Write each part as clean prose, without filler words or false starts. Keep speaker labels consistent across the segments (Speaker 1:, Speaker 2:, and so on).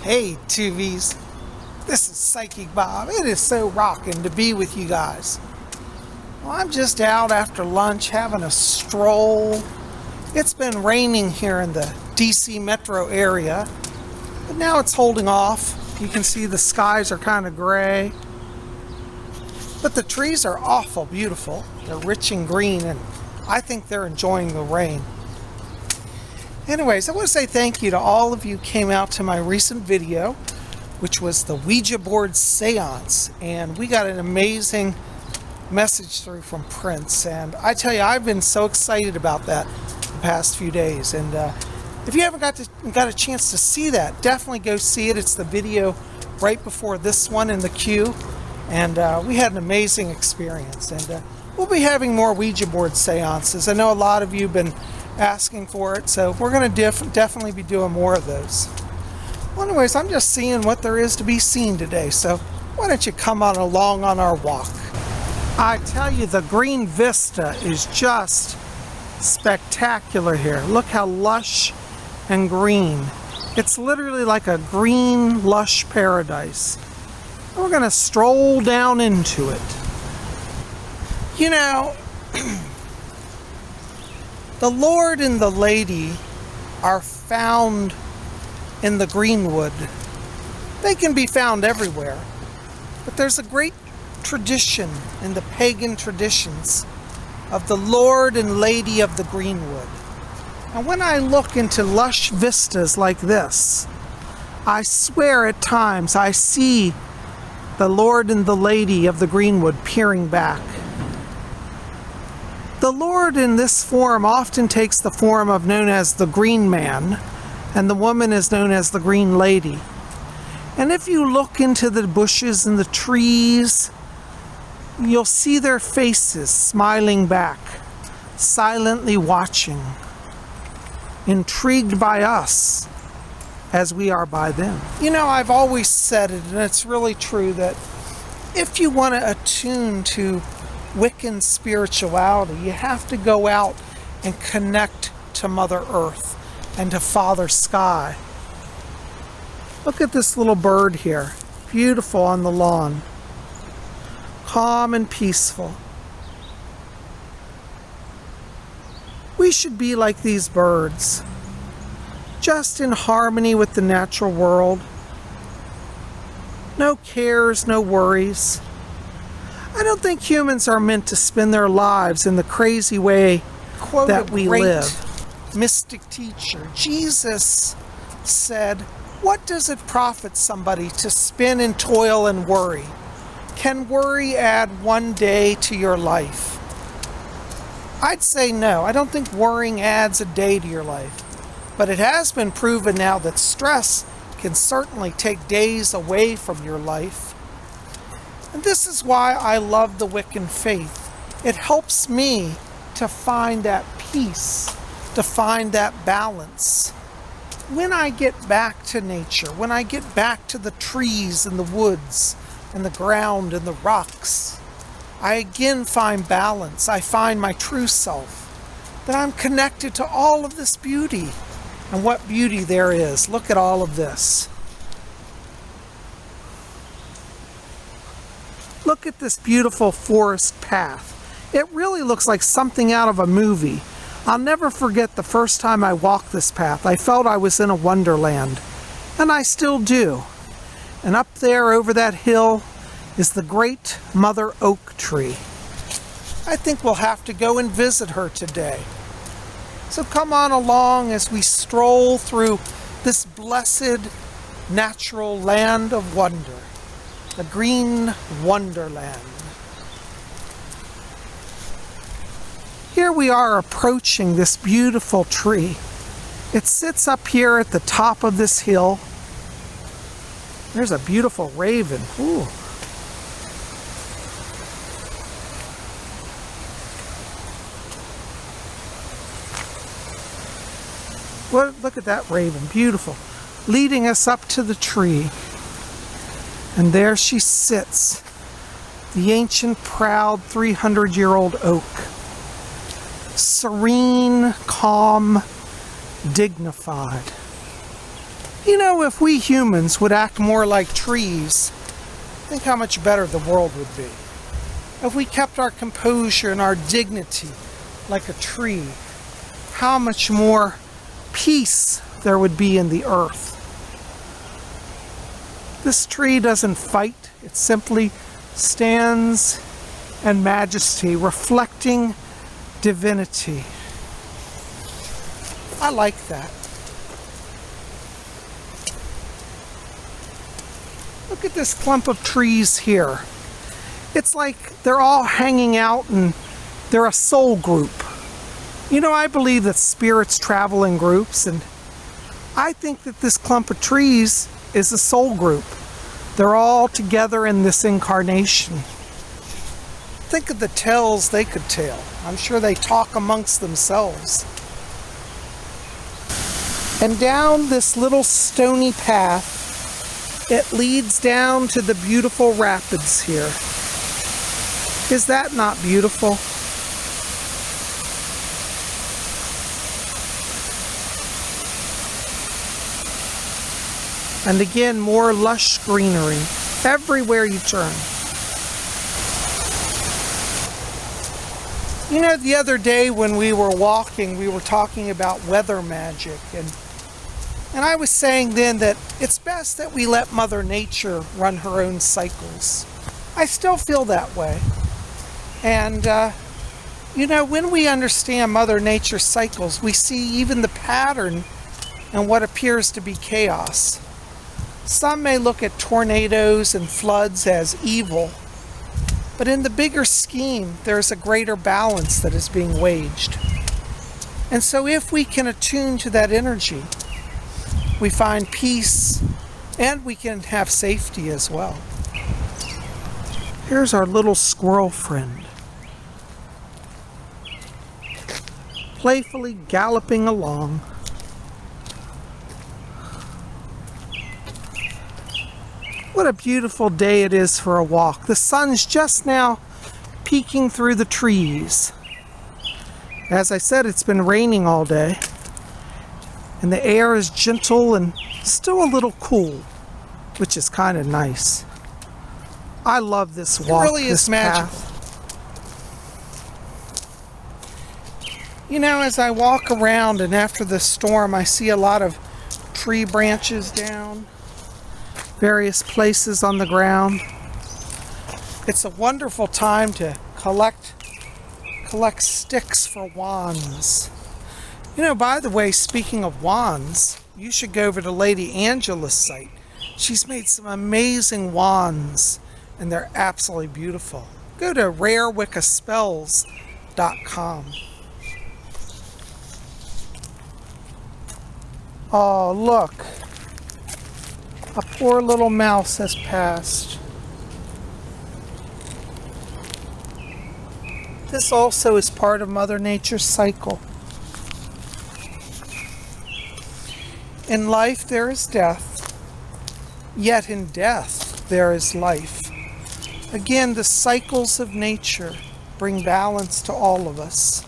Speaker 1: Hey, Tuvies. This is Psychic Bob. It is so rocking to be with you guys. Well, I'm just out after lunch having a stroll. It's been raining here in the DC metro area, but now it's holding off. You can see the skies are kind of gray, but the trees are awful beautiful. They're rich and green, and I think they're enjoying the rain. Anyways, I want to say thank you to all of you who came out to my recent video, which was the Ouija board seance, and we got an amazing message through from Prince, and I tell you, I've been so excited about that the past few days. And if you haven't got a chance to see that, definitely go see it. It's the video right before this one in the queue, and we had an amazing experience. And we'll be having more Ouija board seances. I know a lot of you have been asking for it, so we're going to definitely be doing more of those. Well, anyways, I'm just seeing what there is to be seen today, so why don't you come on along on our walk? I tell you, the Green Vista is just spectacular here. Look how lush and green. It's literally like a green, lush paradise. We're going to stroll down into it. You know, the Lord and the Lady are found in the greenwood. They can be found everywhere, but there's a great tradition in the pagan traditions of the Lord and Lady of the greenwood. And when I look into lush vistas like this, I swear at times I see the Lord and the Lady of the greenwood peering back. The Lord in this form often takes the form of known as the Green Man, and the woman is known as the Green Lady. And if you look into the bushes and the trees, you'll see their faces smiling back, silently watching, intrigued by us as we are by them. You know, I've always said it, and it's really true, that if you want to attune to Wiccan spirituality, you have to go out and connect to Mother Earth and to Father Sky. Look at this little bird here, beautiful on the lawn, calm and peaceful. We should be like these birds, just in harmony with the natural world. No cares, no worries. I don't think humans are meant to spend their lives in the crazy way that we live. Mystic teacher Jesus said, "What does it profit somebody to spin and toil and worry? Can worry add one day to your life?" I'd say no. I don't think worrying adds a day to your life. But it has been proven now that stress can certainly take days away from your life. And this is why I love the Wiccan faith. It helps me to find that peace, to find that balance. When I get back to nature, when I get back to the trees and the woods and the ground and the rocks, I again find balance. I find my true self, that I'm connected to all of this beauty. And what beauty there is. Look at all of this. Look at this beautiful forest path. It really looks like something out of a movie. I'll never forget the first time I walked this path. I felt I was in a wonderland, and I still do. And up there over that hill is the great Mother Oak tree. I think we'll have to go and visit her today. So come on along as we stroll through this blessed natural land of wonder, the Green Wonderland. Here we are approaching this beautiful tree. It sits up here at the top of this hill. There's a beautiful raven. Ooh. Well, look at that raven, beautiful, leading us up to the tree. And there she sits, the ancient, proud 300-year-old oak. Serene, calm, dignified. You know, if we humans would act more like trees, think how much better the world would be. If we kept our composure and our dignity like a tree, how much more peace there would be in the earth. This tree doesn't fight, it simply stands in majesty, reflecting divinity. I like that. Look at this clump of trees here. It's like they're all hanging out and they're a soul group. You know, I believe that spirits travel in groups, and I think that this clump of trees is a soul group. They're all together in this incarnation. Think of the tales they could tell. I'm sure they talk amongst themselves. And down this little stony path, it leads down to the beautiful rapids here. Is that not beautiful? And again, more lush greenery everywhere you turn. You know, the other day when we were walking, we were talking about weather magic, and I was saying then that it's best that we let Mother Nature run her own cycles. I still feel that way. And, you know, when we understand Mother Nature's cycles, we see even the pattern in what appears to be chaos. Some may look at tornadoes and floods as evil, but in the bigger scheme, there's a greater balance that is being waged. And so if we can attune to that energy, we find peace and we can have safety as well. Here's our little squirrel friend, playfully galloping along. What a beautiful day it is for a walk. The sun's just now peeking through the trees. As I said, it's been raining all day, and the air is gentle and still a little cool, which is kind of nice. I love this walk. It really is magical. You know, as I walk around and after the storm, I see a lot of tree branches down, various places on the ground. It's a wonderful time to collect sticks for wands. You know, by the way, speaking of wands, you should go over to Lady Angela's site. She's made some amazing wands, and they're absolutely beautiful. Go to rarewiccaspells.com. Oh, look. A poor little mouse has passed. This also is part of Mother Nature's cycle. In life there is death, yet in death there is life. Again, the cycles of nature bring balance to all of us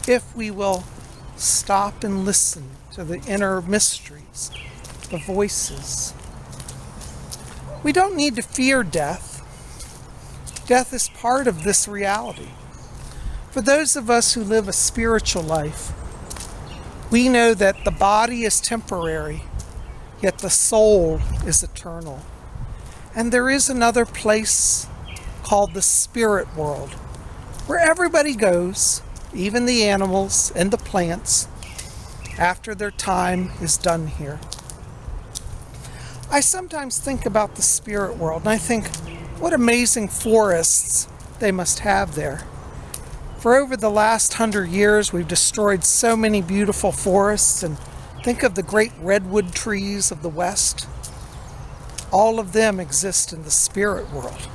Speaker 1: if we will stop and listen to the inner mysteries, the voices. We don't need to fear death. Death is part of this reality. For those of us who live a spiritual life, we know that the body is temporary, yet the soul is eternal. And there is another place called the spirit world, where everybody goes, even the animals and the plants, after their time is done here. I sometimes think about the spirit world, and I think, what amazing forests they must have there. For over the last 100 years, we've destroyed so many beautiful forests, and think of the great redwood trees of the West. All of them exist in the spirit world.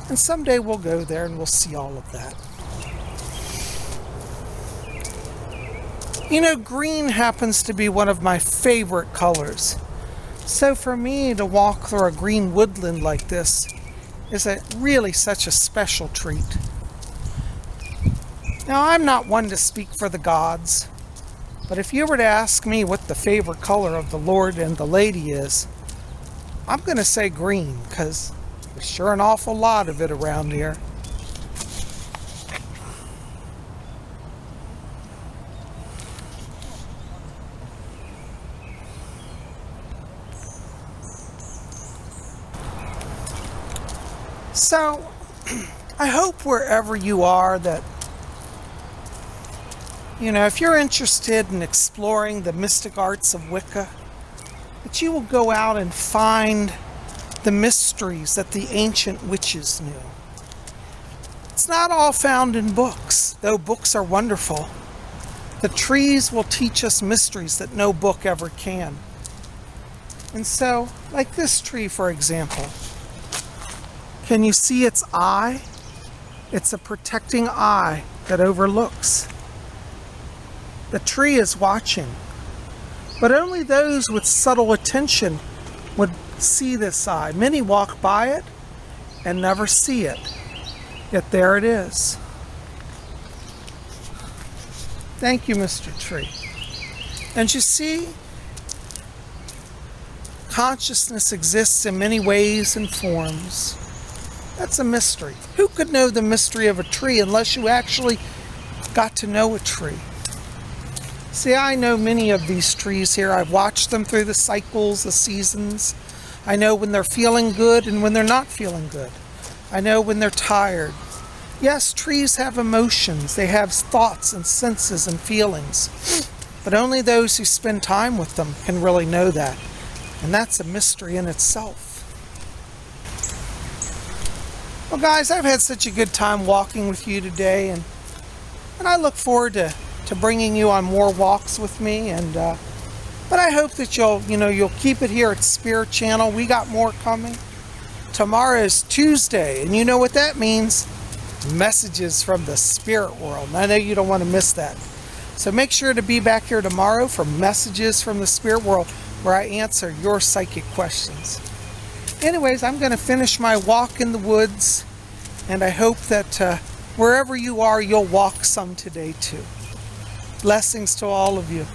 Speaker 1: And someday we'll go there and we'll see all of that. You know, green happens to be one of my favorite colors. So for me to walk through a green woodland like this is really such a special treat. Now, I'm not one to speak for the gods, But if you were to ask me what the favorite color of the Lord and the lady is, I'm going to say green, because there's sure an awful lot of it around here. So, I hope wherever you are that, if you're interested in exploring the mystic arts of Wicca, that you will go out and find the mysteries that the ancient witches knew. It's not all found in books, though books are wonderful. The trees will teach us mysteries that no book ever can. And so, like this tree, for example, can you see its eye? It's a protecting eye that overlooks. The tree is watching, but only those with subtle attention would see this eye. Many walk by it and never see it, yet there it is. Thank you, Mr. Tree. And you see, consciousness exists in many ways and forms. That's a mystery. Who could know the mystery of a tree unless you actually got to know a tree? See, I know many of these trees here. I've watched them through the cycles, the seasons. I know when they're feeling good and when they're not feeling good. I know when they're tired. Yes, trees have emotions. They have thoughts and senses and feelings. But only those who spend time with them can really know that. And that's a mystery in itself. Well, guys, I've had such a good time walking with you today, and I look forward to bringing you on more walks with me. But I hope that you'll keep it here at Spirit Channel. We got more coming. Tomorrow is Tuesday, and you know what that means. Messages from the spirit world. And I know you don't want to miss that. So make sure to be back here tomorrow for Messages from the Spirit World, where I answer your psychic questions. Anyways, I'm going to finish my walk in the woods, and I hope that wherever you are, you'll walk some today too. Blessings to all of you.